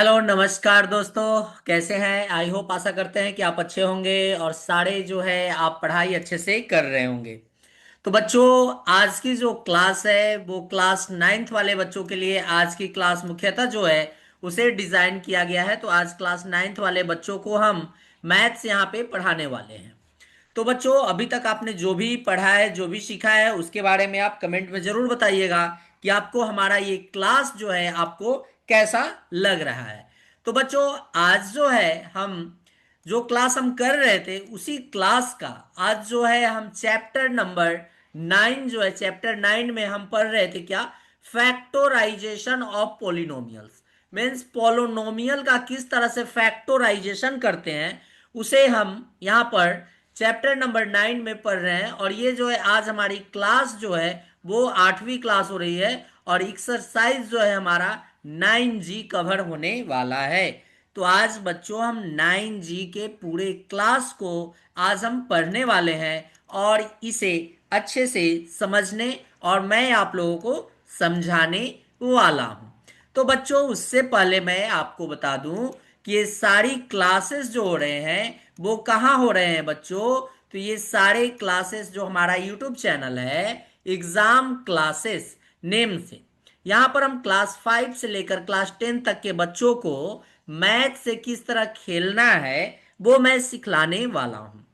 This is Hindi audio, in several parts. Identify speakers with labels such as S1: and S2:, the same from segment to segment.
S1: हेलो नमस्कार दोस्तों। कैसे हैं? आई होप आशा करते हैं कि आप अच्छे होंगे और सारे जो है आप पढ़ाई अच्छे से कर रहे होंगे। तो बच्चों, आज की जो क्लास है वो क्लास नाइन्थ वाले बच्चों के लिए आज की क्लास मुख्यतः जो है उसे डिजाइन किया गया है। तो आज क्लास नाइन्थ वाले बच्चों को हम मैथ्स यहाँ पे पढ़ाने वाले हैं। तो बच्चों, अभी तक आपने जो भी पढ़ा है, जो भी सीखा है, उसके बारे में आप कमेंट में जरूर बताइएगा कि आपको हमारा ये क्लास जो है आपको कैसा लग रहा है। तो बच्चों, आज जो है हम जो क्लास हम कर रहे थे उसी क्लास का आज जो है हम चैप्टर नंबर 9 जो है चैप्टर 9 में हम पढ़ रहे थे क्या? Factorisation of polynomials. Means polynomial का किस तरह से फैक्टोराइजेशन करते हैं उसे हम यहाँ पर चैप्टर नंबर 9 में पढ़ रहे हैं। और ये जो है आज हमारी क्लास जो है वो 8वीं क्लास हो रही है और एक्सरसाइज जो है हमारा 9G कवर होने वाला है। तो आज बच्चों हम 9G के पूरे क्लास को आज हम पढ़ने वाले हैं और इसे अच्छे से समझने और मैं आप लोगों को समझाने वाला हूं। तो बच्चों, उससे पहले मैं आपको बता दूं कि ये सारी क्लासेस जो हो रहे हैं वो कहाँ हो रहे हैं बच्चों। तो ये सारे क्लासेस जो हमारा यूट्यूब चैनल है एग्जाम क्लासेस नेम से, यहाँ पर हम क्लास 5 से लेकर क्लास 10 तक के बच्चों को मैथ से किस तरह खेलना है वो मैं सिखलाने वाला हूँ।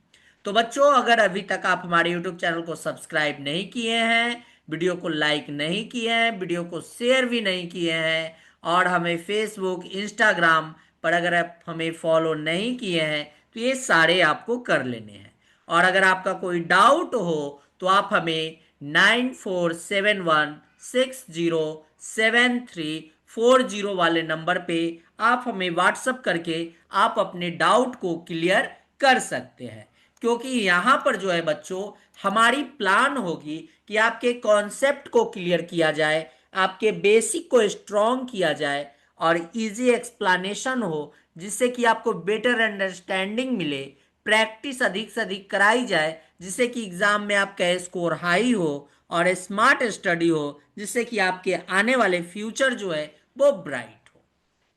S1: तो बच्चों, अगर अभी तक आप हमारे YouTube चैनल को सब्सक्राइब नहीं किए हैं, वीडियो को लाइक नहीं किए हैं, वीडियो को शेयर भी नहीं किए हैं और हमें फेसबुक इंस्टाग्राम पर अगर आप हमें फॉलो नहीं किए हैं तो ये सारे आपको कर लेने हैं। और अगर आपका कोई डाउट हो तो आप हमें 9471607340 वाले नंबर पे आप हमें व्हाट्सअप करके आप अपने डाउट को क्लियर कर सकते हैं। क्योंकि यहाँ पर जो है बच्चों हमारी प्लान होगी कि आपके कॉन्सेप्ट को क्लियर किया जाए, आपके बेसिक को स्ट्रॉन्ग किया जाए और इजी एक्सप्लेनेशन हो, जिससे कि आपको बेटर अंडरस्टैंडिंग मिले। प्रैक्टिस अधिक से अधिक कराई जाए जिससे कि एग्जाम में आपका स्कोर हाई हो और स्मार्ट स्टडी हो, जिससे कि आपके आने वाले फ्यूचर जो है वो ब्राइट हो।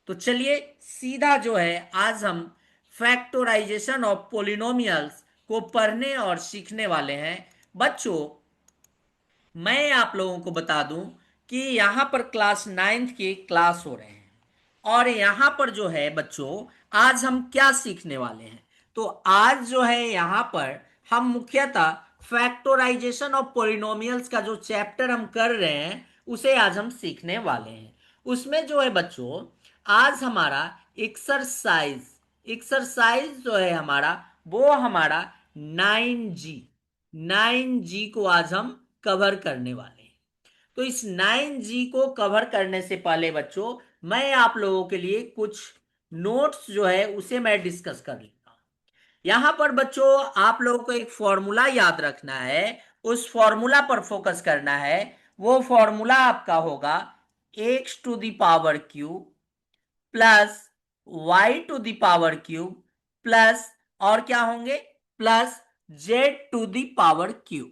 S1: तो चलिए सीधा जो है आज हम फैक्टोराइजेशन ऑफ पोलिनोमियल्स को पढ़ने और सीखने वाले हैं। बच्चों, मैं आप लोगों को बता दूं कि यहाँ पर क्लास 9th की क्लास हो रहे हैं और यहाँ पर जो है बच्चों आज हम क्या सीखने वाले हैं। तो आज जो है यहाँ पर हम मुख्यतः फैक्टोराइजेशन ऑफ पोलिनोमियल्स का जो चैप्टर हम कर रहे हैं उसे आज हम सीखने वाले हैं। उसमें जो है बच्चों आज हमारा एक्सरसाइज एक्सरसाइज जो है हमारा वो हमारा 9G 9G को आज हम कवर करने वाले हैं। तो इस 9G को कवर करने से पहले बच्चों मैं आप लोगों के लिए कुछ नोट्स जो है उसे मैं डिस्कस कर लेता हूं। यहां पर बच्चों आप लोगों को एक फॉर्मूला याद रखना है, उस फॉर्मूला पर फोकस करना है। वो फॉर्मूला आपका होगा x⁻³ प्लस y⁻³ प्लस और क्या होंगे प्लस z⁻³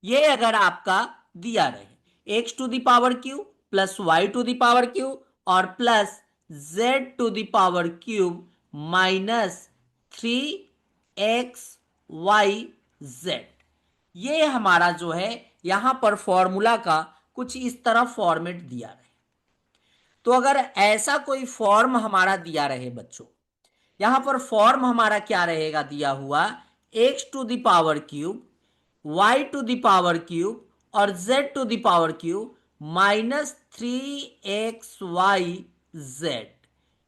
S1: ये अगर आपका दिया रहे x⁻³ प्लस y⁻³ और प्लस z⁻³ माइनस 3xyz, ये हमारा जो है यहां पर फॉर्मूला का कुछ इस तरह फॉर्मेट दिया रहे। तो अगर ऐसा कोई फॉर्म हमारा दिया रहे बच्चों, यहां पर फॉर्म हमारा क्या रहेगा दिया हुआ, x⁻³ y⁻³ और z⁻³ माइनस 3xyz,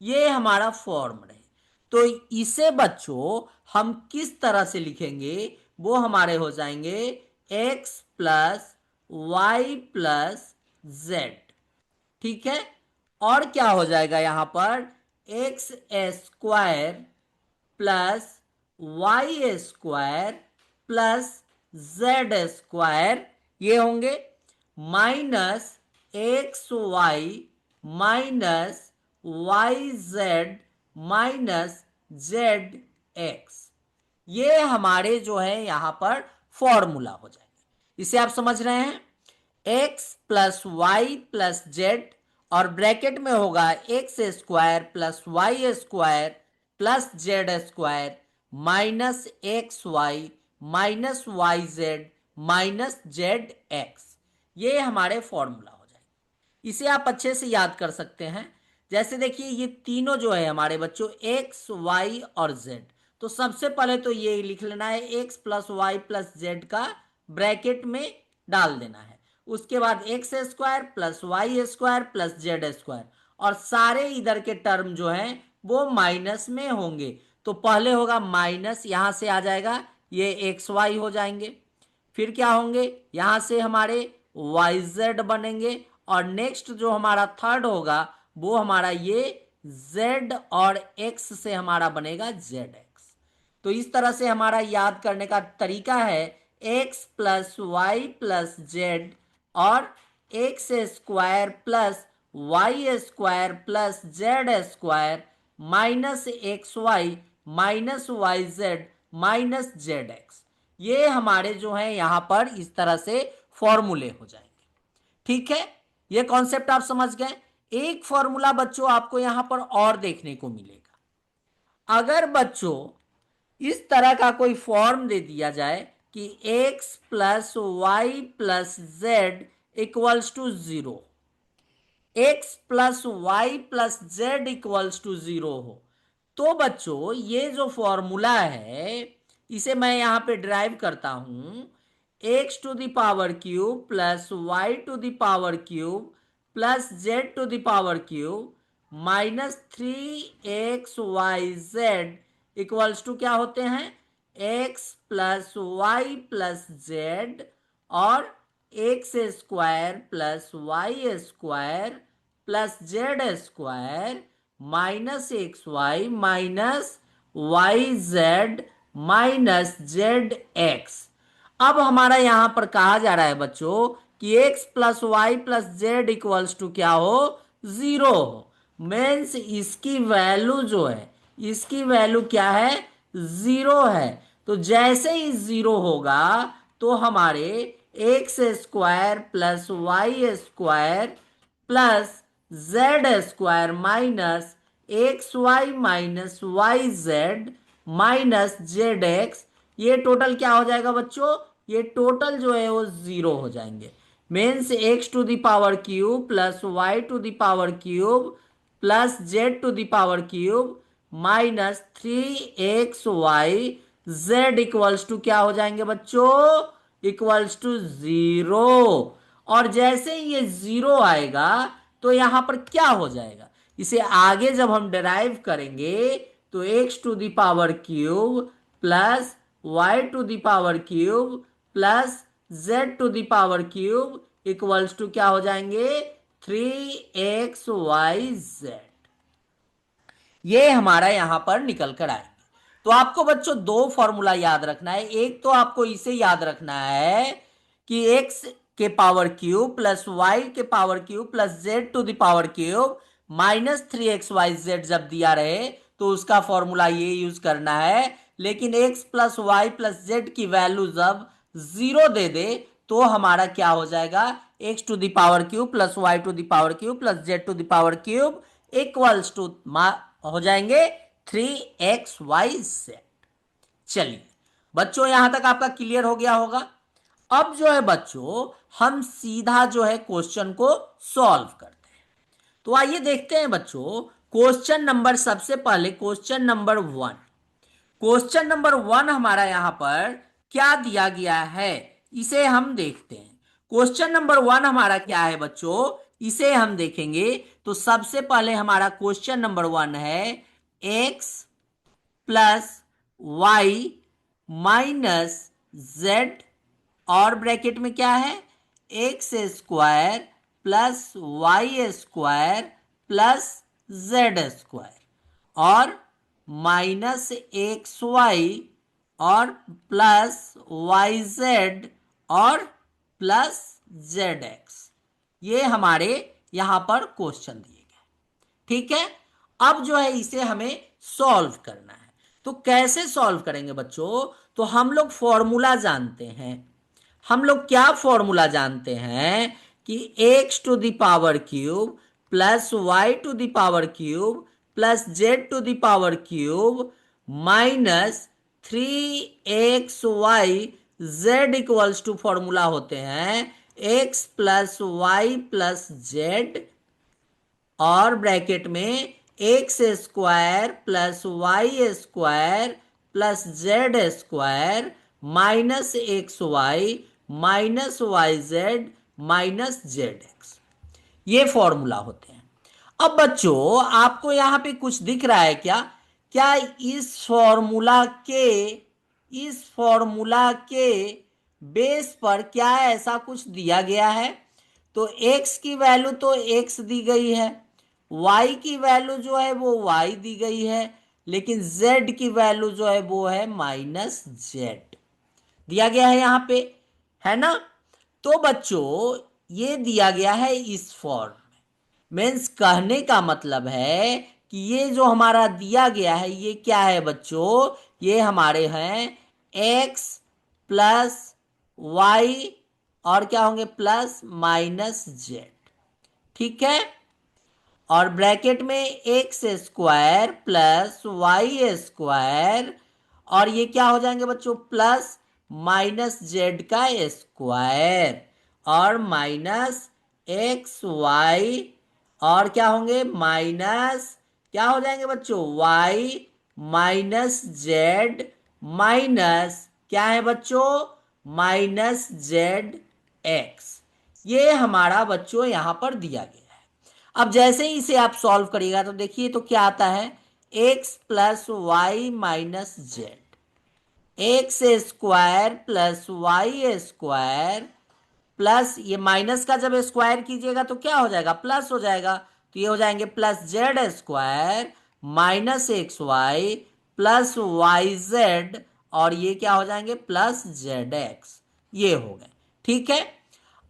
S1: ये हमारा फॉर्म रहे। तो इसे बच्चों हम किस तरह से लिखेंगे, वो हमारे हो जाएंगे x plus Y plus Z. ठीक है, और क्या हो जाएगा यहां पर X square plus Y square plus Z square, ये होंगे minus x Y minus Y Z minus Z x, ये हमारे जो है यहां पर फॉर्मूला हो जाएंगे। इसे आप समझ रहे हैं, X plus Y plus Z और ब्रैकेट में होगा X square plus Y square plus Z square minus x Y minus Y Z minus Z x. ये हमारे फॉर्मूला हो जाएंगे। इसे आप अच्छे से याद कर सकते हैं। जैसे देखिए ये तीनों जो है हमारे बच्चों एक्स वाई और जेड, तो सबसे पहले तो ये लिख लेना है X plus Y plus Z का ब्रैकेट में डाल देना है। उसके बाद X square plus Y square plus Z square, और सारे इधर के टर्म जो हैं वो माइनस में होंगे। तो पहले होगा माइनस, यहां से आ जाएगा ये एक्स वाई हो जाएंगे। फिर क्या होंगे, यहां से हमारे वाई जेड बनेंगे, और नेक्स्ट जो हमारा थर्ड होगा वो हमारा ये जेड और एक्स से हमारा बनेगा जेड एक्स। तो इस तरह से हमारा याद करने का तरीका है X plus Y plus Z और X square plus Y square plus Z square minus x Y minus Y Z minus Z x. ये हमारे जो है यहां पर इस तरह से फॉर्मूले हो जाएंगे। ठीक है, ये कॉन्सेप्ट आप समझ गए। एक फॉर्मूला बच्चों आपको यहां पर और देखने को मिलेगा। अगर बच्चों इस तरह का कोई फॉर्म दे दिया जाए कि x plus Y plus Z equals to zero, X plus Y plus Z equals to zero हो, तो बच्चों ये जो फॉर्मूला है इसे मैं यहां पे ड्राइव करता हूं X to the power cube plus Y to the power cube plus Z to the power cube minus three X Y Z equals to क्या होते हैं, X plus Y plus Z और X square plus Y square plus Z square minus x Y minus Y Z minus Z X. अब हमारा यहां पर कहा जा रहा है बच्चों कि X plus Y plus Z equals to क्या हो, जीरो हो। मीन्स इसकी वैल्यू जो है, इसकी वैल्यू क्या है, जीरो है। तो जैसे ही जीरो होगा तो हमारे X square plus Y square plus Z square minus x Y minus Y Z minus Z x, ये टोटल क्या हो जाएगा बच्चों, ये टोटल जो है वो जीरो हो जाएंगे। Means X to the power cube plus Y to the power cube plus Z to the power cube minus three X Y Z equals to क्या हो जाएंगे बच्चों, इक्वल्स टू जीरो। और जैसे ही ये जीरो आएगा तो यहां पर क्या हो जाएगा, इसे आगे जब हम डिराइव करेंगे तो X to the power cube plus Y to the power cube plus Z to the power cube equals to क्या हो जाएंगे, थ्री एक्स वाई जेड। ये हमारा यहां पर निकल कर आएंगे। तो आपको बच्चों दो फॉर्मूला याद रखना है। एक तो आपको इसे याद रखना है कि एक्स के पावर क्यूब प्लस वाई के power cube plus Z to the power cube minus three X Y Z जब दिया रहे तो उसका फॉर्मूला ये यूज करना है। लेकिन X plus Y plus Z की वैल्यू जब जीरो दे दे तो हमारा क्या हो जाएगा, X to the power cube plus Y to the power cube plus Z to the power cube equals to हो जाएंगे थ्री एक्स वाई जेड। चलिए बच्चों यहां तक आपका क्लियर हो गया होगा। अब जो है बच्चों हम सीधा जो है क्वेश्चन को सॉल्व करते हैं। तो आइए देखते हैं बच्चों क्वेश्चन नंबर, सबसे पहले question number one. Question number one हमारा यहां पर क्या दिया गया है इसे हम देखते हैं। क्वेश्चन नंबर वन हमारा क्या है बच्चों, इसे हम देखेंगे। तो सबसे पहले हमारा क्वेश्चन नंबर वन है X plus Y minus Z, और ब्रैकेट में क्या है, x square plus Y square plus Z square और माइनस एक्स वाई और प्लस वाई जेड और प्लस जेड एक्स। ये हमारे यहां पर क्वेश्चन दिए गए। ठीक है, अब जो है इसे हमें सॉल्व करना है। तो कैसे सॉल्व करेंगे बच्चों, तो हम लोग फॉर्मूला जानते हैं। हम लोग क्या फॉर्मूला जानते हैं कि x to the power cube plus Y to the power cube plus Z to the power cube minus 3xy Z equals to formula होते हैं x plus Y plus Z और ब्रैकेट में X square plus Y square plus Z square minus x Y minus Y Z minus Z x, ये फॉर्मूला होते हैं। अब बच्चों आपको यहां पे कुछ दिख रहा है क्या? क्या इस फॉर्मूला के बेस पर क्या ऐसा कुछ दिया गया है? तो x की वैल्यू तो x दी गई है, y की वैल्यू जो है वो y दी गई है, लेकिन z की वैल्यू जो है वो है माइनस जेड दिया गया है यहां पे, है ना? तो बच्चों ये दिया गया है इस फॉर्म में, मीन्स कहने का मतलब है कि ये जो हमारा दिया गया है ये क्या है बच्चों? ये हमारे हैं x प्लस वाई और क्या होंगे प्लस माइनस जेड, ठीक है? और ब्रैकेट में X square plus Y square और ये क्या हो जाएंगे बच्चों प्लस माइनस जेड का स्क्वायर और माइनस एक्स वाई और क्या होंगे माइनस क्या हो जाएंगे बच्चों वाई माइनस जेड माइनस क्या है बच्चों माइनस जेड एक्स, ये हमारा बच्चों यहां पर दिया गया। अब जैसे ही इसे आप सॉल्व करिएगा तो देखिए तो क्या आता है X plus Y minus Z, X square plus Y square plus ये माइनस का जब स्क्वायर कीजिएगा तो क्या हो जाएगा प्लस हो जाएगा, तो ये हो जाएंगे plus Z square minus x Y plus Y Z और ये क्या हो जाएंगे प्लस जेड एक्स, ये हो गए, ठीक है?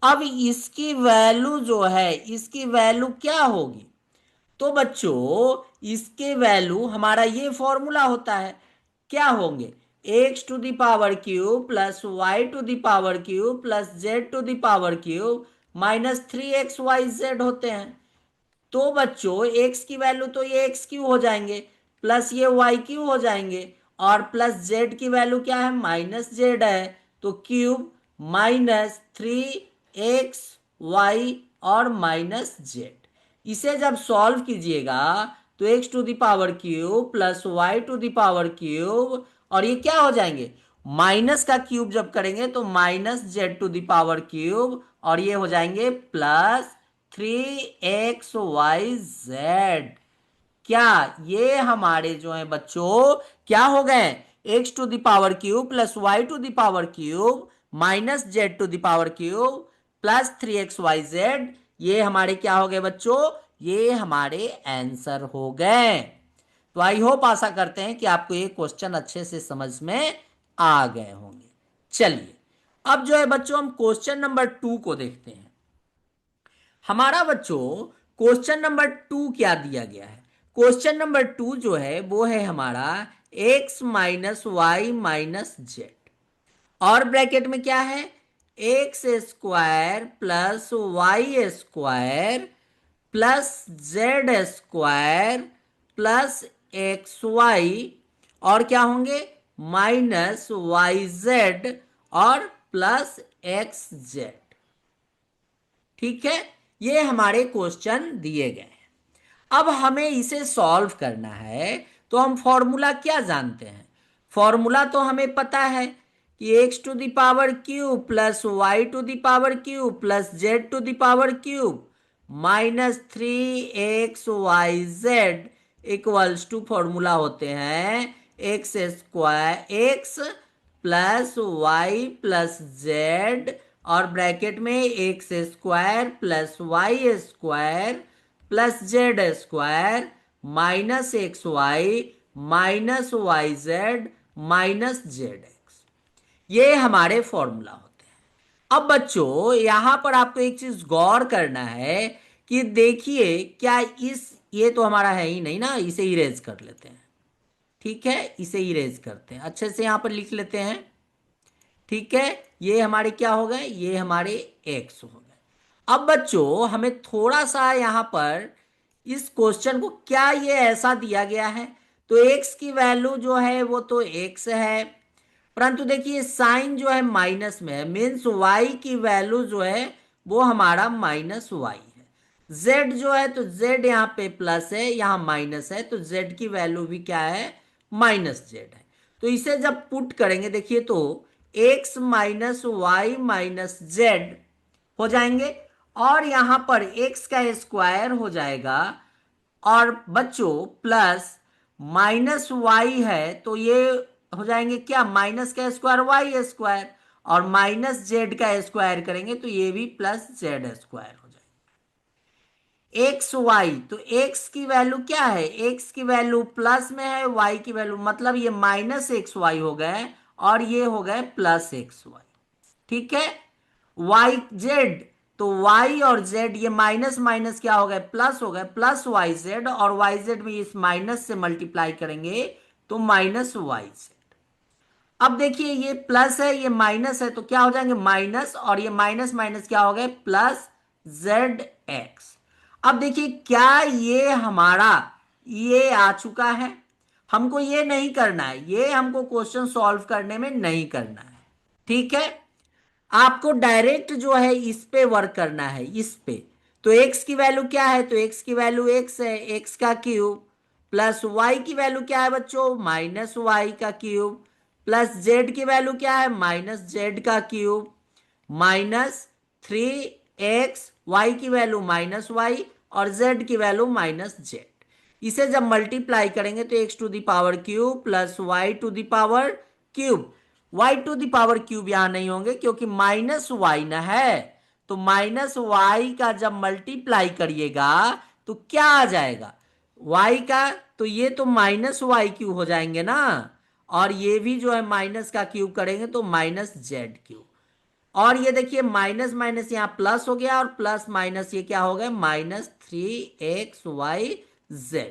S1: अब इसकी वैल्यू जो है इसकी वैल्यू क्या होगी? तो बच्चों इसके वैल्यू हमारा ये फॉर्मूला होता है, क्या होंगे X to the power cube plus Y to the power cube plus Z to the power cube minus 3xyz होते हैं। तो बच्चों एक्स की वैल्यू तो ये एक्स क्यू हो जाएंगे प्लस ये वाई क्यू हो जाएंगे और प्लस जेड की वैल्यू क्या है माइनस जेड है, तो क्यूब माइनस 3xy और माइनस जेड, इसे जब सॉल्व कीजिएगा तो X to the power cube plus Y to the power cube और ये क्या हो जाएंगे माइनस का क्यूब जब करेंगे तो minus Z to the power cube और ये हो जाएंगे प्लस 3xyz। क्या ये हमारे जो है बच्चों क्या हो गए x to the power cube plus Y to the power cube minus Z to the power cube plus 3xyz, ये हमारे क्या हो गए बच्चों ये हमारे आंसर हो गए। तो आई होप आशा करते हैं कि आपको ये क्वेश्चन अच्छे से समझ में आ गए होंगे। चलिए अब जो है बच्चों हम क्वेश्चन नंबर 2 को देखते हैं। हमारा बच्चों क्वेश्चन नंबर 2 क्या दिया गया है? क्वेश्चन नंबर 2 जो है वो है हमारा x minus Y minus Z और ब्रैकेट में क्या है x square plus Y square plus Z square plus X Y और क्या होंगे माइनस वाई जेड और प्लस एक्स जेड, ठीक है? ये हमारे क्वेश्चन दिए गए हैं। अब हमें इसे सॉल्व करना है तो हम फॉर्मूला क्या जानते हैं? फॉर्मूला तो हमें पता है कि x to the power cube plus Y to the power cube plus Z to the power cube minus 3xyz equals to formula होते हैं X square X plus Y plus Z और ब्रैकेट में X square plus Y square plus Z square minus x Y minus Y Z minus Z x, ये हमारे फॉर्मूला होते हैं। अब बच्चों यहां पर आपको एक चीज गौर करना है कि देखिए क्या इस ये तो हमारा है ही नहीं ना, इसे इरेज कर लेते हैं, ठीक है? इसे इरेज करते हैं, अच्छे से यहां पर लिख लेते हैं, ठीक है? ये हमारे क्या हो गए ये हमारे एक्स हो गए। अब बच्चों हमें थोड़ा सा यहाँ पर इस क्वेश्चन को, क्या ये ऐसा दिया गया है, तो एक्स की वैल्यू जो है वो तो एक्स है, परंतु देखिए साइन जो है माइनस में है, मीन्स वाई की वैल्यू जो है वो हमारा माइनस वाई है। जेड जो है तो जेड यहाँ पे प्लस है, यहाँ माइनस है, तो जेड की वैल्यू भी क्या है, माइनस जेड है। तो इसे जब पुट करेंगे देखिए तो X minus Y minus Z हो जाएंगे, और यहां पर एक्स का स्क्वायर हो जाएगा, और बच्चों प्लस माइनस वाई है तो ये हो जाएंगे क्या, माइनस का स्क्वायर वाई स्क्वायर, और माइनस जेड का स्क्वायर करेंगे तो ये भी प्लस जेड स्क्वायर हो जाएगा। एक्स वाई, तो एक्स की वैल्यू क्या है, एक्स की वैल्यू प्लस में है, वाई की वैल्यू मतलब ये माइनस एक्स वाई हो गए, और ये हो गए प्लस एक्स वाई। ठीक है, वाई जेड, तो वाई और जेड ये माइनस माइनस क्या हो गए, प्लस हो गए, प्लस वाई जेड, और वाई जेड में इस माइनस से मल्टीप्लाई करेंगे तो माइनस वाई जेड। अब देखिए ये प्लस है ये माइनस है तो क्या हो जाएंगे माइनस, और ये माइनस माइनस क्या हो गए प्लस जेड एक्स। अब देखिए क्या ये हमारा ये आ चुका है, हमको ये नहीं करना है, ये हमको क्वेश्चन सॉल्व करने में नहीं करना है। ठीक है, आपको डायरेक्ट जो है इस पे वर्क करना है, इस पे। तो x की वैल्यू क्या है, तो x की वैल्यू x है, x का क्यूब, प्लस y की वैल्यू क्या है बच्चों, माइनस y का क्यूब, प्लस z की वैल्यू क्या है, माइनस z का क्यूब, माइनस 3x, y की वैल्यू माइनस वाई, और z की वैल्यू माइनस जेड। इसे जब मल्टीप्लाई करेंगे तो x to the power cube plus Y to the power cube, y to the power cube यहां नहीं होंगे क्योंकि माइनस वाई ना है, तो माइनस वाई का जब मल्टीप्लाई करिएगा तो क्या आ जाएगा, वाई का, तो ये तो माइनस वाई क्यूब हो जाएंगे ना, और ये भी जो है माइनस का क्यूब करेंगे तो माइनस जेड क्यूब, और ये देखिए माइनस माइनस यहाँ प्लस हो गया, और प्लस माइनस ये क्या हो गया, माइनस 3xy z,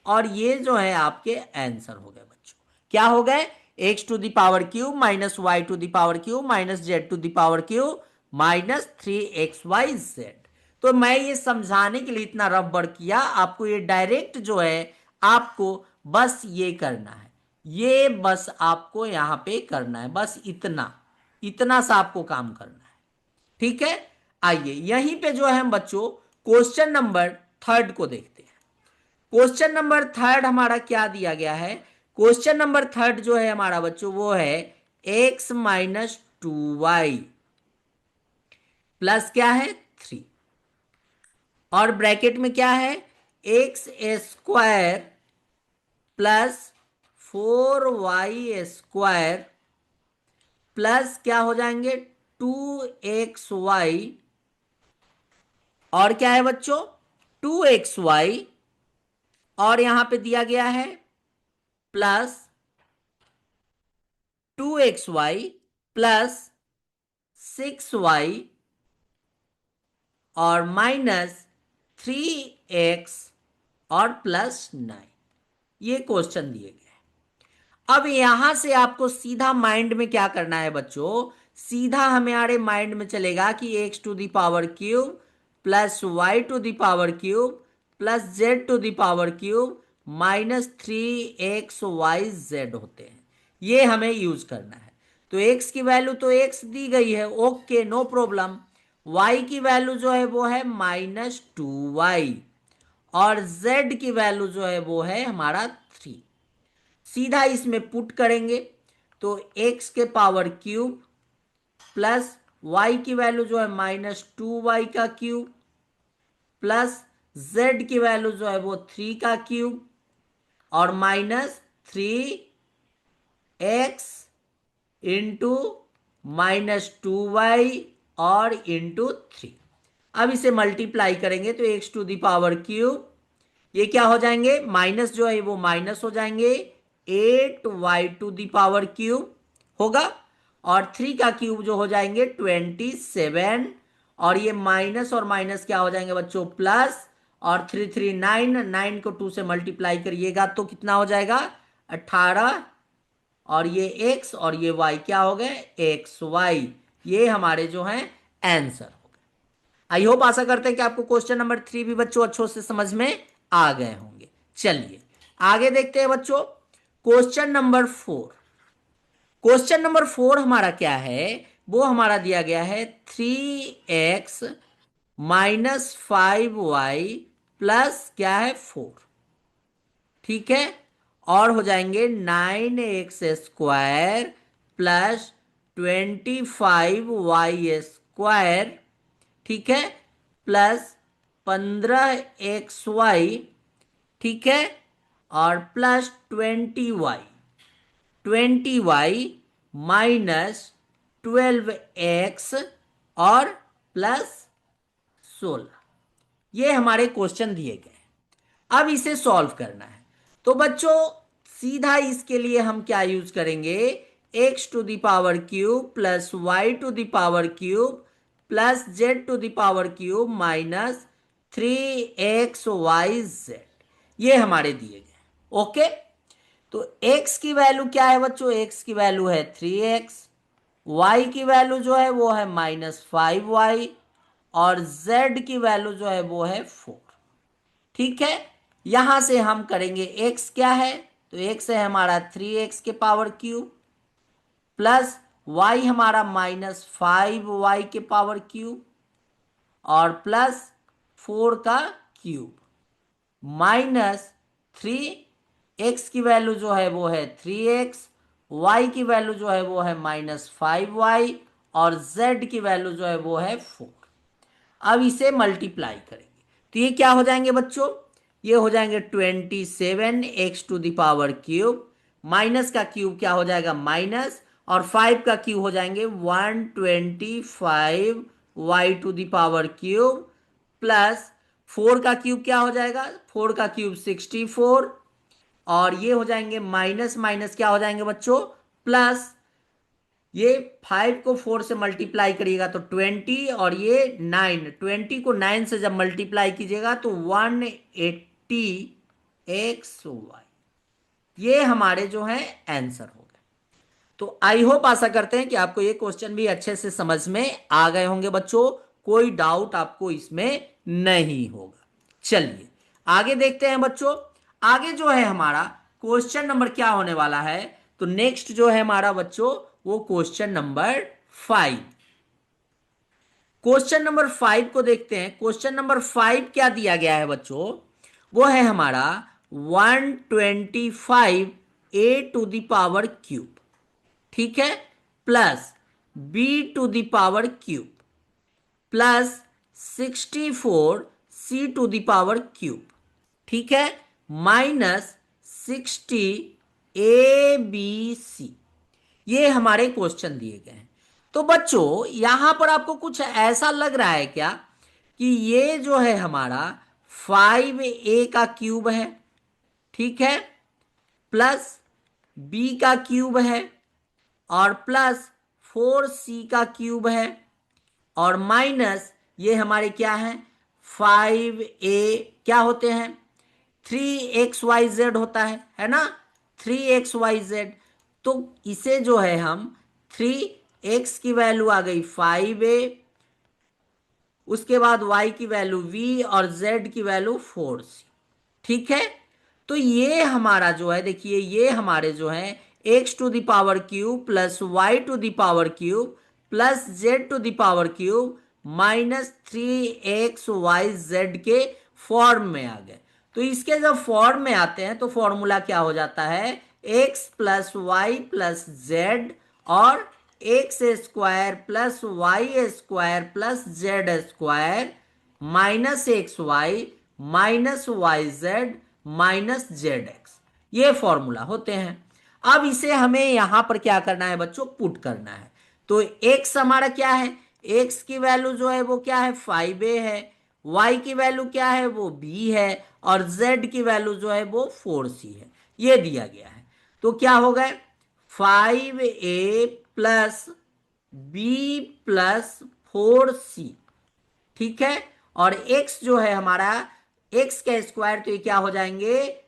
S1: और ये जो है आपके आंसर हो गए बच्चों, क्या हो गए, x to the power cube minus y to the power cube minus Z to the power cube minus 3xy z। तो मैं ये समझाने के लिए इतना रफ वर्क किया, आपको ये डायरेक्ट जो है आपको बस ये करना है, ये बस आपको यहां पे करना है, बस इतना, इतना सा आपको काम करना है। ठीक है, आइए यहीं पे जो है हम बच्चों क्वेश्चन नंबर थर्ड को देखते हैं। क्वेश्चन नंबर थर्ड हमारा क्या दिया गया है, क्वेश्चन नंबर थर्ड जो है हमारा बच्चों वो है x माइनस 2y प्लस क्या है 3, और ब्रैकेट में क्या है x square plus 4y square plus क्या हो जाएंगे 2xy, और क्या है बच्चों 2xy, और यहां पे दिया गया है प्लस 2xy प्लस 6y, और माइनस 3x, और प्लस 9। ये क्वेश्चन दिए गए हैं। अब यहां से आपको सीधा माइंड में क्या करना है बच्चों, सीधा हमारे माइंड में चलेगा कि x to the power cube plus Y to the power cube plus Z to the power cube minus 3xy z होते हैं, ये हमें यूज करना है। तो x की वैल्यू तो x दी गई है, ओके नो प्रॉब्लम, y की वैल्यू जो है वो है -2y, और z की वैल्यू जो है वो है हमारा 3। सीधा इसमें पुट करेंगे तो x के पावर क्यूब प्लस y की वैल्यू जो है -2y का क्यूब प्लस z की वैल्यू जो है वो 3 का क्यूब, और माइनस 3x इंटू -2y और इंटू 3। अब इसे मल्टीप्लाई करेंगे तो x to the power cube, ये क्या हो जाएंगे माइनस जो है वो माइनस हो जाएंगे, 8y to the power cube होगा, और 3 का क्यूब जो हो जाएंगे 27, और ये माइनस और माइनस क्या हो जाएंगे बच्चों प्लस, और 3 3 9, 9 को 2 से मल्टीप्लाई करिएगा तो कितना हो जाएगा 18, और ये x और ये y क्या हो गए XY, ये हमारे जो हैं आंसर हो गए। आई होप आशा करते हैं कि आपको क्वेश्चन नंबर 3 भी बच्चों अच्छों से समझ में आ गए होंगे। चलिए आगे देखते हैं बच्चों, क्वेश्चन नंबर 4। क्वेश्चन नंबर 4 हमारा क्या है, वो हमारा दिया गया है 3x माइनस 5y प्लस क्या है 4। ठीक है, और हो जाएंगे 9x² प्लस 25y²। ठीक है, प्लस 15xy। ठीक है, और प्लस 20y माइनस 12x और प्लस 16। ये हमारे क्वेश्चन दिए गए हैं। अब इसे सॉल्व करना है। तो बच्चों सीधा इसके लिए हम क्या यूज करेंगे, x⁻³ plus y⁻³ plus z⁻³ minus 3xyz। ये हमारे दिए गए। ओके, तो x की वैल्यू क्या है बच्चों, x की वैल्यू है 3x, y की वैल्यू जो है वो है -5y, और z की वैल्यू जो है वो है 4। ठीक है, यहां से हम करेंगे x क्या है, तो x है हमारा 3x⁻³ प्लस y हमारा -5y⁻³ और प्लस 4 का क्यूब माइनस 3x की वैल्यू जो है वो है 3x, y की वैल्यू जो है वो है -5y और z की वैल्यू जो है वो है 4। अब इसे मल्टीप्लाई करेंगे तो ये क्या हो जाएंगे बच्चों, ये हो जाएंगे 27x⁻³ माइनस का क्यूब क्या हो जाएगा माइनस, और 5 का क्यूब हो जाएंगे 125y⁻³ प्लस 4 का क्यूब क्या हो जाएगा, 4 का क्यूब 64, और ये हो जाएंगे माइनस माइनस क्या हो जाएंगे बच्चों प्लस, ये 5 को 4 से मल्टीप्लाई करिएगा तो 20, और ये 9, 20 को 9 से जब मल्टीप्लाई कीजिएगा तो 180xy। ये हमारे जो है आंसर हो गए। तो आई होप आशा करते हैं कि आपको ये क्वेश्चन भी अच्छे से समझ में आ गए होंगे बच्चों, कोई डाउट आपको इसमें नहीं होगा। चलिए आगे देखते हैं बच्चों। आगे जो है हमारा क्वेश्चन नंबर क्या होने वाला है, तो नेक्स्ट जो है हमारा बच्चों वो क्वेश्चन नंबर 5। क्वेश्चन नंबर 5 को देखते हैं। क्वेश्चन नंबर 5 क्या दिया गया है बच्चों, वो है हमारा 125a⁻³ ठीक है, प्लस b⁻³ प्लस 64c⁻³ ठीक है, माइनस 60abc। ये हमारे क्वेश्चन दिए गए हैं। तो बच्चों यहां पर आपको कुछ ऐसा लग रहा है क्या कि ये जो है हमारा 5a⁻³ है, ठीक है, प्लस b⁻³ है और प्लस 4c⁻³ है, और माइनस ये हमारे क्या है 5a क्या होते हैं 3xyz होता है ना, 3xyz। तो इसे जो है हम 3x की वैल्यू आ गई 5a, उसके बाद y की वैल्यू v और z की वैल्यू 4c। ठीक है, तो ये हमारा जो है देखिए, ये हमारे जो है x⁻³ plus y⁻³ plus z⁻³ minus 3xyz के फॉर्म में आ गए। तो इसके जब फॉर्म में आते हैं तो फॉर्मूला क्या हो जाता है, x plus Y plus Z और x² plus y² plus z² minus xy minus yz minus zx, ये फॉर्मूला होते हैं। अब इसे हमें यहां पर क्या करना है बच्चों, पुट करना है। तो x हमारा क्या है, x की वैल्यू जो है वो क्या है 5a है, y की वैल्यू क्या है वो b है, और z की वैल्यू जो है वो 4c है, ये दिया गया है। तो क्या हो गए 5a plus b plus 4c। ठीक है, और x जो है हमारा x का स्क्वायर, तो ये क्या हो जाएंगे,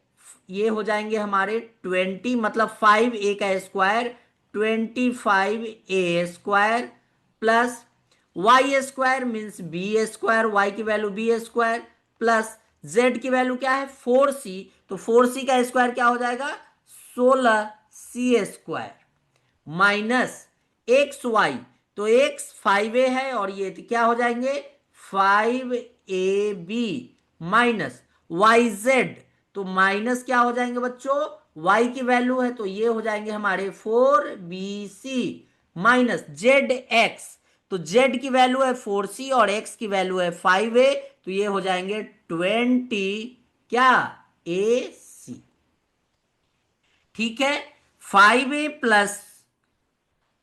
S1: ये हो जाएंगे हमारे 20, मतलब 5a का square 25a² plus Y square means B square, Y की value B square, plus Z की वैल्यू क्या है 4c, तो 4c का स्क्वायर क्या हो जाएगा 16c square, minus x y, तो एक्स 5a है और ये क्या हो जाएंगे 5ab, माइनस वाई जेड, तो माइनस क्या हो जाएंगे बच्चों, y की वैल्यू है तो ये हो जाएंगे हमारे 4bc, माइनस जेड एक्स, तो z की वैल्यू है 4c और x की वैल्यू है 5a, तो ये हो जाएंगे 20 क्या ac। ठीक है, 5a plus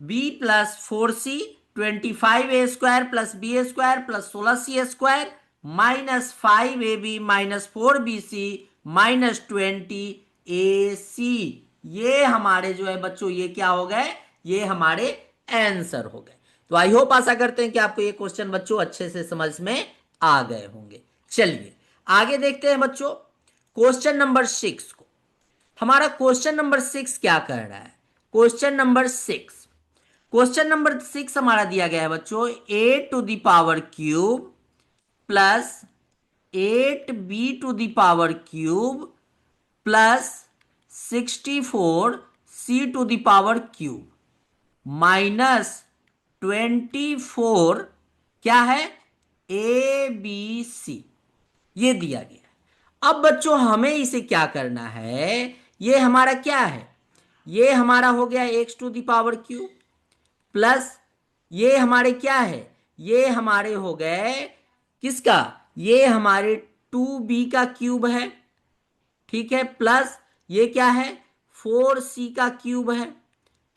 S1: b plus 4c, 25a square plus b square plus 16c square, minus 5ab minus 4bc minus 20ac। ये हमारे जो है बच्चों ये क्या हो गए, ये हमारे आंसर हो गए। तो आई होप आशा करते हैं कि आपको ये क्वेश्चन बच्चों अच्छे से समझ में आ गए होंगे। चलिए आगे देखते हैं बच्चों क्वेश्चन नंबर 6 को। हमारा क्वेश्चन नंबर 6 क्या कर रहा है, क्वेश्चन नंबर 6 हमारा दिया गया है बच्चों a⁴ plus 8b⁴ plus 64c⁴ minus 24 क्या है abc, ये दिया गया है। अब बच्चों हमें इसे क्या करना है, ये हमारा क्या है, ये हमारा हो गया x⁴ प्लस ये हमारे क्या है, ये हमारे हो गए किसका, ये हमारे 2b⁴ है, ठीक है, प्लस ये क्या है 4c⁴ है,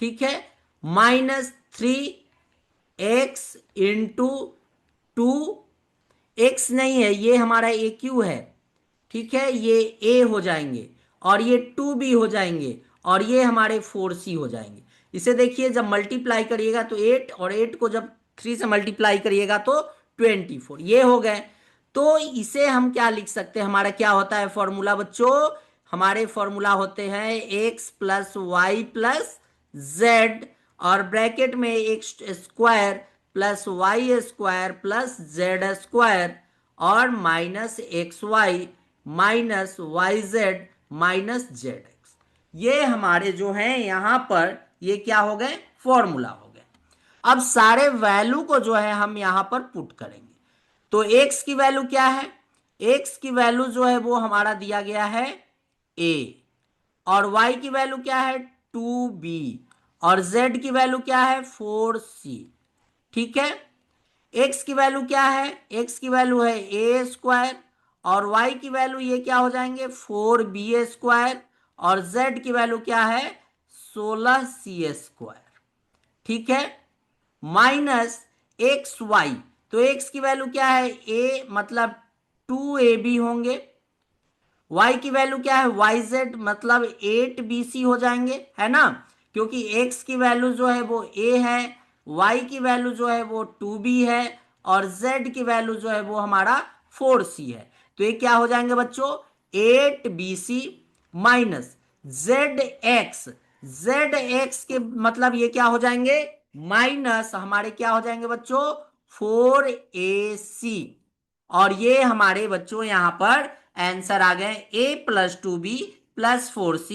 S1: ठीक है, माइनस 3x इंटू 2, एक्स नहीं है ये हमारा ए क्यू है, ठीक है, ये ए हो जाएंगे और ये 2b हो जाएंगे और ये हमारे 4c हो जाएंगे। इसे देखिए जब मल्टीप्लाई करिएगा तो 8 और 8 को जब 3 से मल्टीप्लाई करिएगा तो 24, ये हो गए। तो इसे हम क्या लिख सकते हैं, हमारा क्या होता है फॉर्मूला बच्चों, हमारे फॉर्मूला होते हैं X plus Y plus Z और ब्रैकेट में X square plus Y square plus Z square और minus x Y minus Y Z minus Z x. ये हमारे जो हैं यहां पर ये क्या हो गए फॉर्मूला हो गए। अब सारे वैल्यू को जो है हम यहां पर पुट करेंगे। तो x की वैल्यू क्या है, x की वैल्यू जो है वो हमारा दिया गया है a और y की वैल्यू क्या है 2b और z की वैल्यू क्या है 4c, ठीक है। x की वैल्यू क्या है, x की वैल्यू है a स्क्वायर और y की वैल्यू ये क्या हो जाएंगे 4b स्क्वायर और z की वैल्यू क्या है 16c स्क्वायर, ठीक है, माइनस एक्स वाई, तो एक्स की वैल्यू क्या है ए मतलब 2ab होंगे, y की वैल्यू क्या है वाई जेड मतलब 8bc हो जाएंगे, है ना, क्योंकि x की वैल्यू जो है वो a है, y की वैल्यू जो है वो 2b है और z की वैल्यू जो है वो हमारा 4c है। तो ये क्या हो जाएंगे बच्चों 8bc माइनस जेड एक्स के मतलब ये क्या हो जाएंगे माइनस हमारे क्या हो जाएंगे बच्चों 4ac और ये हमारे बच्चों यहां पर आंसर आ गए a+2b plus 4c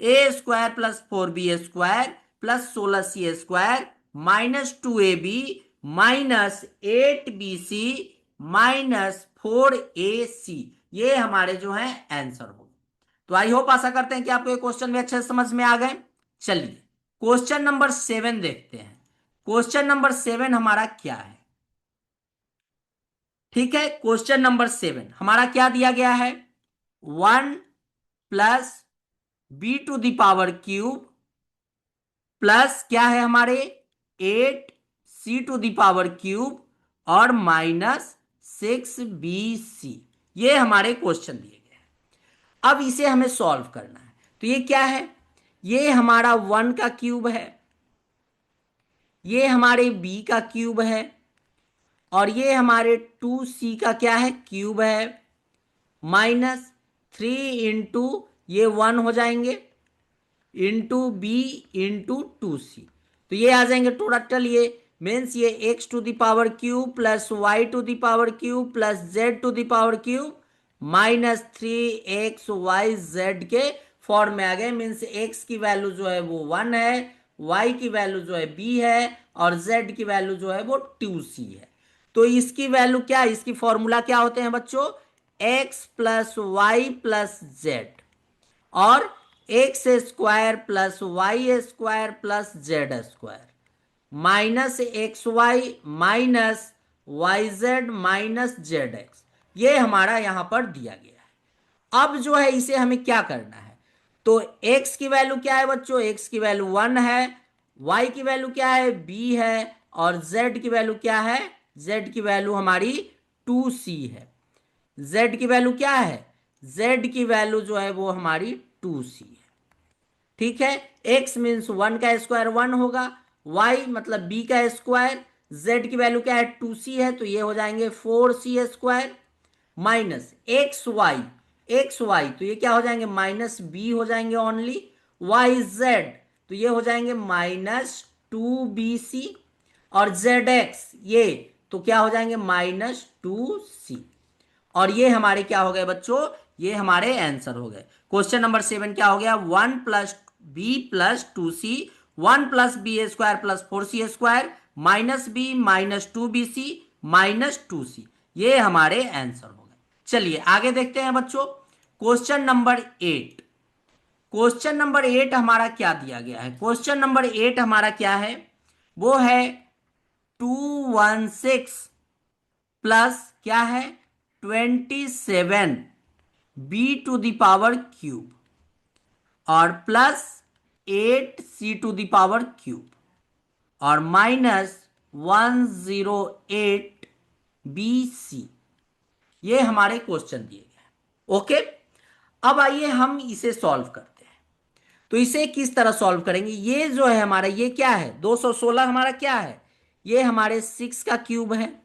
S1: A square plus 4b square plus 16c square minus 2ab minus 8bc minus 4ac, ये हमारे जो है आंसर हो। तो आई होप आशा करते हैं कि आपको ये क्वेश्चन भी अच्छे से समझ में आ गए। चलिए क्वेश्चन नंबर 7 देखते हैं। क्वेश्चन नंबर 7 हमारा क्या है, ठीक है, क्वेश्चन नंबर 7 हमारा क्या दिया गया है 1 प्लस b⁴ प्लस क्या है हमारे 8c⁴ और माइनस 6bc, ये हमारे क्वेश्चन दिए गए हैं। अब इसे हमें सॉल्व करना है। तो ये क्या है, ये हमारा 1 का क्यूब है, ये हमारे b का क्यूब है और ये हमारे 2c का क्या है क्यूब है माइनस 3 इंटू ये 1 हो जाएंगे इंटू बी इंटू 2c, तो ये आ जाएंगे टोटल ये मीन्स ये x to the power cube plus Y to the power cube plus Z to the power cube minus 3xyz के फॉर्म में आ गए। मीन्स एक्स की वैल्यू जो है वो 1 है, वाई की वैल्यू जो है b है, और z की वैल्यू जो है वो 2c है। तो इसकी वैल्यू क्या है, इसकी फॉर्मूला क्या होते हैं बच्चों, x plus Y plus Z, और X square plus Y square plus Z square minus x Y minus Y Z minus Z x, ये हमारा यहां पर दिया गया है। अब जो है इसे हमें क्या करना है, तो x की वैल्यू क्या है बच्चों, x की वैल्यू 1 है, y की वैल्यू क्या है b है, और z की वैल्यू क्या है, z की वैल्यू हमारी 2c है। z की वैल्यू क्या है, z की वैल्यू जो है वो हमारी 2c है। ठीक है, x मीन्स 1 का स्क्वायर 1 होगा, y मतलब b का स्क्वायर, z की वैल्यू क्या है 2c है, तो ये हो जाएंगे 4c square minus x y तो ये क्या हो जाएंगे माइनस बी हो जाएंगे ओनली, वाई जेड तो ये हो जाएंगे -2bc, और जेड एक्स ये तो क्या हो जाएंगे -2c। और ये हमारे क्या हो गए बच्चों, ये हमारे आंसर हो गए। क्वेश्चन नंबर 7 क्या हो गया, 1 + b + 2c, 1 + b² + 4c² -b -2bc -2c, ये हमारे आंसर हो गए। चलिए आगे देखते हैं बच्चों, क्वेश्चन नंबर 8। क्वेश्चन नंबर 8 हमारा क्या दिया गया है, क्वेश्चन नंबर 8 हमारा क्या है, वो है 216 प्लस क्या है 27b⁵ और प्लस 8c⁵ और -108bc, ये हमारे क्वेश्चन दिए गए हैं। ओके, अब आइए हम इसे सॉल्व करते हैं। तो इसे किस तरह सॉल्व करेंगे, ये जो है हमारा ये क्या है 216 हमारा क्या है, ये हमारे 6 का क्यूब है,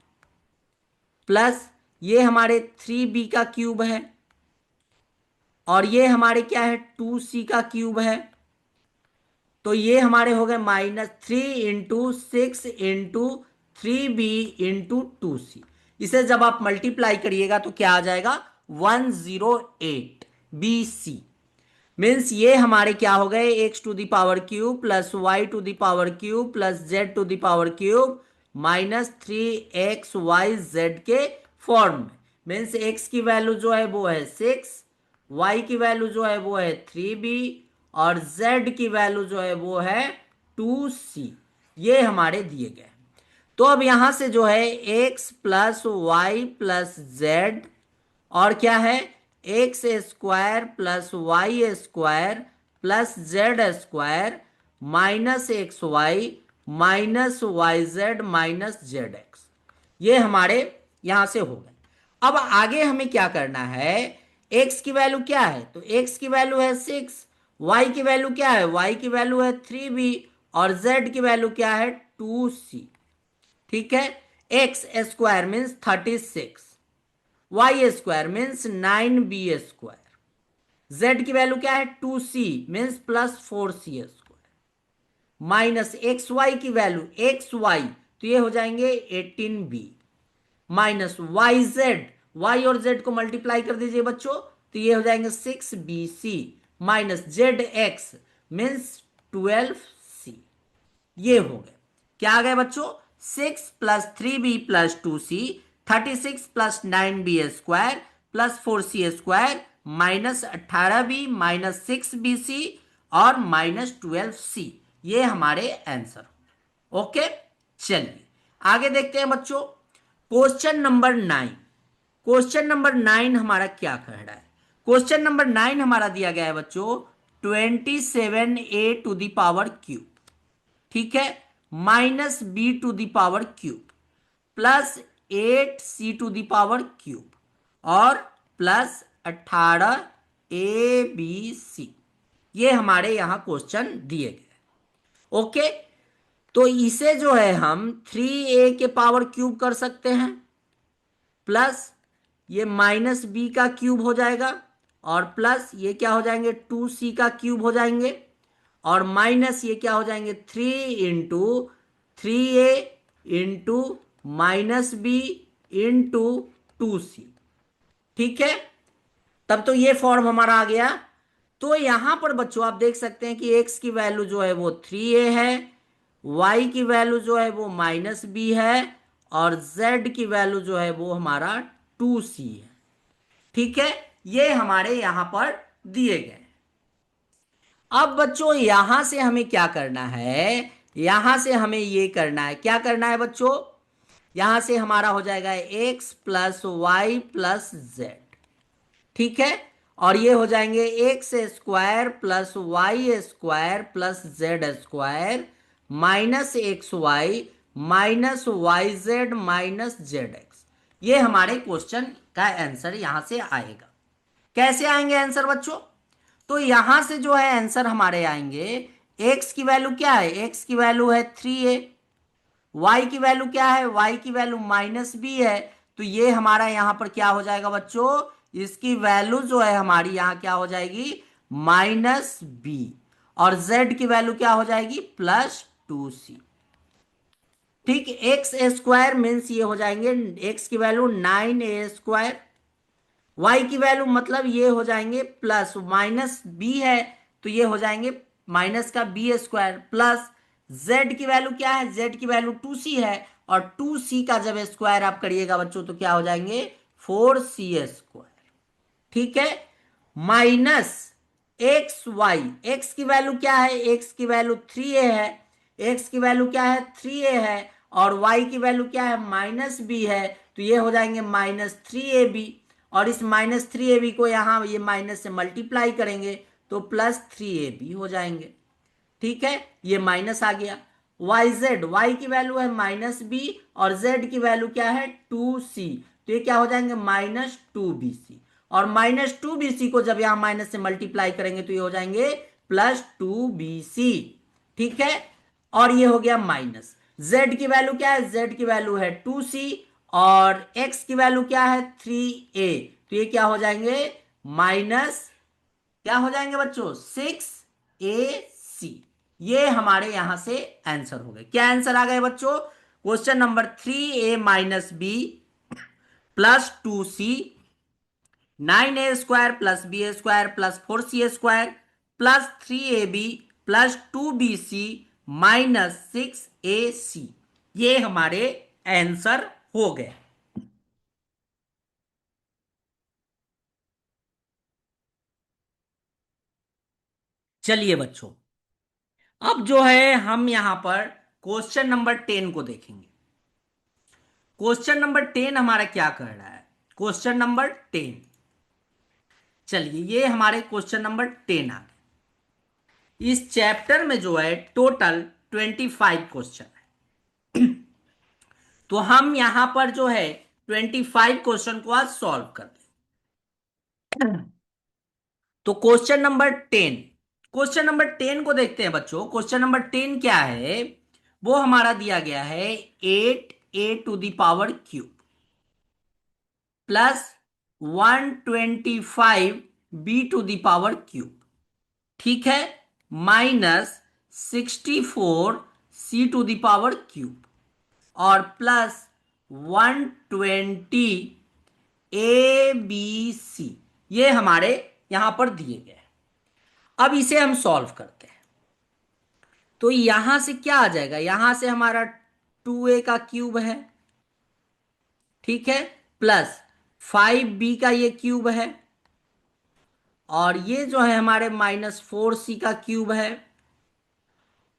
S1: प्लस ये हमारे 3b का क्यूब है, और ये हमारे क्या है 2c का क्यूब है। तो ये हमारे हो गए -3 × 6 × 3b × 2c। इसे जब आप मल्टीप्लाई करिएगा तो क्या आ जाएगा 108bc। मीन्स ये हमारे क्या हो गए x⁵ plus y⁵ plus z⁵ -3xyz के फॉर्म में। मीन्स x की वैल्यू जो है वो है 6, y की वैल्यू जो है वो है 3b, और z की वैल्यू जो है वो है 2c, ये हमारे दिए गए। तो अब यहां से जो है x plus Y plus Z, और क्या है x² plus y² plus z² -xy -yz -zx, ये हमारे यहां से हो गए। अब आगे हमें क्या करना है, x की वैल्यू क्या है, तो x की वैल्यू है 6, y की वैल्यू क्या है, y की वैल्यू है 3b, और z की वैल्यू क्या है 2c। ठीक है, x² means 36, y² means 9b², z की वैल्यू क्या है 2c means +4c² minus x y की वैल्यू एक्स वाई तो ये हो जाएंगे 18b, minus Y z, y और जेड को मल्टीप्लाई कर दीजिए बच्चों, तो ये हो जाएंगे 6bc minus Z x means 12c। ये हो गए, क्या आ गए बच्चों 6 + 3b + 2c, 36 + 9b² + 4c² -18b -6bc और -12c, ये हमारे आंसर। ओके, चलिए आगे देखते हैं बच्चों, क्वेश्चन नंबर 9। क्वेश्चन नंबर 9 हमारा क्या कह रहा है, क्वेश्चन नंबर 9 हमारा दिया गया है बच्चों 27a⁵, ठीक है, -b⁵ प्लस 8c⁵ और प्लस 18abc, ये हमारे यहां क्वेश्चन दिए गए। ओके, तो इसे जो है हम 3a³ कर सकते हैं, प्लस ये -b का क्यूब हो जाएगा, और प्लस ये क्या हो जाएंगे 2c का क्यूब हो जाएंगे, और माइनस ये क्या हो जाएंगे 3 × 3a into -b into 2c। ठीक है, तब तो ये फॉर्म हमारा आ गया। तो यहां पर बच्चों आप देख सकते हैं कि x की वैल्यू जो है वो 3a है, y की वैल्यू जो है वो -b है, और z की वैल्यू जो है वो हमारा 2c है। ठीक है, ये हमारे यहां पर दिए गए। अब बच्चों यहां से हमें क्या करना है, यहां से हमें ये करना है, क्या करना है बच्चों, यहां से हमारा हो जाएगा x plus Y plus Z. ठीक है, और ये हो जाएंगे x square plus Y square plus Z square minus x Y minus Y Z minus Z x. ये हमारे क्वेश्चन का आंसर यहां से आएगा। कैसे आएंगे आंसर बच्चों, तो यहां से जो है आंसर हमारे आएंगे, एक्स की वैल्यू क्या है, एक्स की वैल्यू है 3a, वाई की वैल्यू क्या है, वाई की वैल्यू -b है, तो ये हमारा यहां पर क्या हो जाएगा बच्चों, इसकी वैल्यू जो है हमारी यहां क्या हो जाएगी, -b, और z की वैल्यू क्या हो जाएगी, +2c। ठीक, एक्स स्क्वायर मीन्स ये हो जाएंगे, एक्स की वैल्यू 9a स्क्वायर, वाई की वैल्यू मतलब ये हो जाएंगे प्लस -b है, तो ये हो जाएंगे माइनस का b स्क्वायर, प्लस z की वैल्यू क्या है, z की वैल्यू 2c है, और 2c का जब स्क्वायर आप करिएगा बच्चों तो क्या हो जाएंगे 4c स्क्वायर। ठीक है, माइनस XY, एक्स की वैल्यू क्या है, एक्स की वैल्यू 3a है, एक्स की वैल्यू क्या है 3a है, और y की वैल्यू क्या है -b है, तो ये हो जाएंगे -3ab, और इस -3ab को यहां ये माइनस से मल्टीप्लाई करेंगे तो +3ab हो जाएंगे। ठीक है, ये माइनस आ गया। वाई जेड, वाई की वैल्यू है -b, और z की वैल्यू क्या है 2c, तो ये क्या हो जाएंगे -2bc, और -2bc को जब यहां माइनस से मल्टीप्लाई करेंगे तो ये हो जाएंगे +2bc। ठीक है, और ये हो गया माइनस, z की वैल्यू क्या है, z की वैल्यू है 2c, और x की वैल्यू क्या है 3a, तो ये क्या हो जाएंगे माइनस, क्या हो जाएंगे बच्चों 6ac। ये हमारे यहां से आंसर हो गए। क्या आंसर आ गए बच्चों, question number 3a - b +2c, 9a² + b² + 4c² +3ab +2bc -6ac, ये हमारे आंसर हो गए। चलिए बच्चों, अब जो है हम यहां पर क्वेश्चन नंबर 10 को देखेंगे। क्वेश्चन नंबर 10 हमारा क्या कर रहा है, क्वेश्चन नंबर 10, चलिए ये हमारे क्वेश्चन नंबर 10 आ गए। इस चैप्टर में जो है टोटल 25 क्वेश्चन है, तो हम यहां पर जो है 25 क्वेश्चन को आज सॉल्व कर लेंगे। तो क्वेश्चन नंबर 10 को देखते हैं बच्चों। क्वेश्चन नंबर 10 क्या है, वो हमारा दिया गया है 8a⁵ प्लस 125b⁵, ठीक है, -64c⁵, और प्लस 120abc, ये हमारे यहां पर दिए गए हैं। अब इसे हम सॉल्व करते हैं, तो यहां से क्या आ जाएगा, यहां से हमारा 2a³ है, ठीक है, प्लस 5b का ये क्यूब है, और ये जो है हमारे -4c का क्यूब है,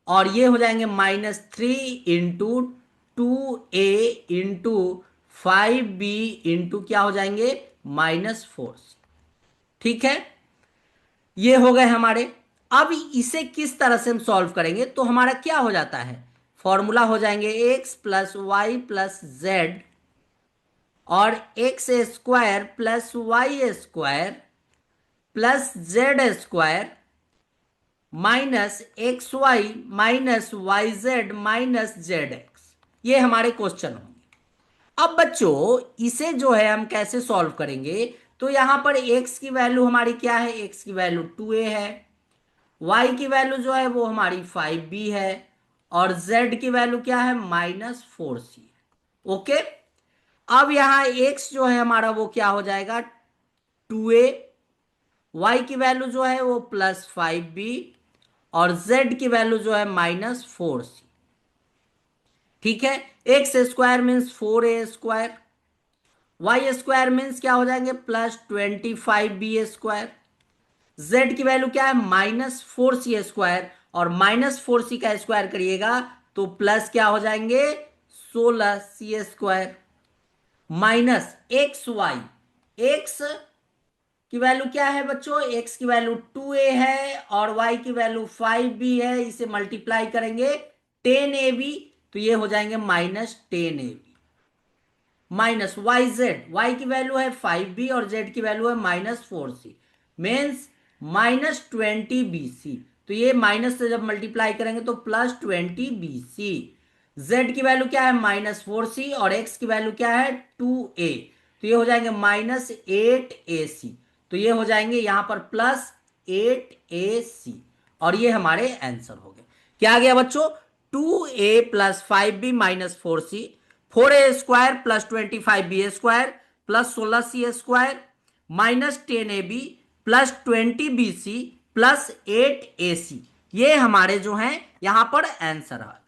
S1: और ये हो जाएंगे -3 × 2a × 5b क्या हो जाएंगे -4c। ठीक है, ये हो गए हमारे। अब इसे किस तरह से हम सॉल्व करेंगे, तो हमारा क्या हो जाता है, फॉर्मूला हो जाएंगे x + y + z, और x² + y² + z² -xy - yz zx, ये हमारे क्वेश्चन होंगे। अब बच्चों इसे जो है हम कैसे सॉल्व करेंगे, तो यहां पर x की वैल्यू हमारी क्या है, x की वैल्यू 2a है, y की वैल्यू जो है वो हमारी 5b है, और z की वैल्यू क्या है -4c। ओके, अब यहां x जो है हमारा वो क्या हो जाएगा 2a, y की वैल्यू जो है वो +5b और z की वैल्यू जो है -4c। ठीक है, x square means 4a square, y square means क्या हो जाएंगे +25b स्क्वायर, z की वैल्यू क्या है -4c स्क्वायर, और -4c का स्क्वायर करिएगा तो प्लस क्या हो जाएंगे 16c square, minus x y, x की वैल्यू क्या है बच्चों, एक्स की वैल्यू 2a है और वाई की वैल्यू 5b है, इसे मल्टीप्लाई करेंगे 10ab, तो ये हो जाएंगे -10ab, minus Y z, y की वैल्यू है 5b और जेड की वैल्यू है -4c, मीन्स -20bc, तो ये माइनस से जब मल्टीप्लाई करेंगे तो +20bc। जेड की वैल्यू क्या है -4c और एक्स की वैल्यू क्या है 2a, तो ये हो जाएंगे -8ac, तो ये हो जाएंगे यहां पर +8ac, और ये हमारे आंसर हो गए। क्या आ गया बच्चों 2a + 5b - 4c, 4a² + 25b² + 16c² -10ab + 20bc + 8ac, ये हमारे जो हैं यहां पर आंसर आ गए।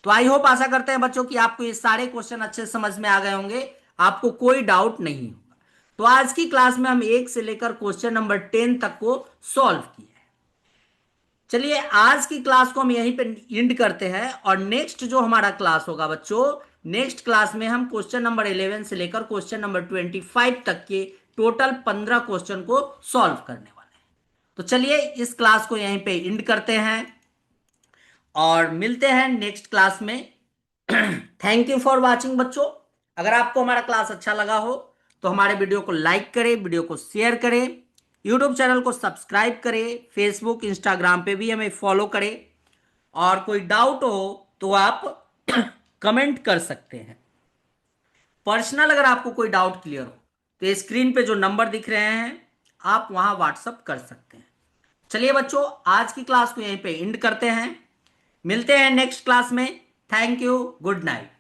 S1: तो आई होप आशा करते हैं बच्चों कि आपको ये सारे क्वेश्चन अच्छे समझ में आ गए होंगे, आपको कोई डाउट नहीं होगा। तो आज की क्लास में हम 1 से लेकर क्वेश्चन नंबर 10 तक को सॉल्व किए। चलिए आज की क्लास को हम यहीं पे एंड करते हैं, और नेक्स्ट जो हमारा क्लास होगा बच्चों, नेक्स्ट क्लास में हम क्वेश्चन नंबर 11 से लेकर क्वेश्चन नंबर 25 तक के टोटल 15 क्वेश्चन को सॉल्व करने वाले हैं। तो चलिए इस क्लास को यहीं पे एंड करते हैं और मिलते हैं नेक्स्ट क्लास में। थैंक यू फॉर वॉचिंग बच्चों। अगर आपको हमारा क्लास अच्छा लगा हो तो हमारे वीडियो को लाइक करें, वीडियो को शेयर करें, यूट्यूब चैनल को सब्सक्राइब करें, फेसबुक इंस्टाग्राम पे भी हमें फॉलो करें, और कोई डाउट हो तो आप कमेंट कर सकते हैं। पर्सनल अगर आपको कोई डाउट क्लियर हो तो स्क्रीन पे जो नंबर दिख रहे हैं आप वहां व्हाट्सअप कर सकते हैं। चलिए बच्चों आज की क्लास को यहीं पे एंड करते हैं, मिलते हैं नेक्स्ट क्लास में। Thank you, good night.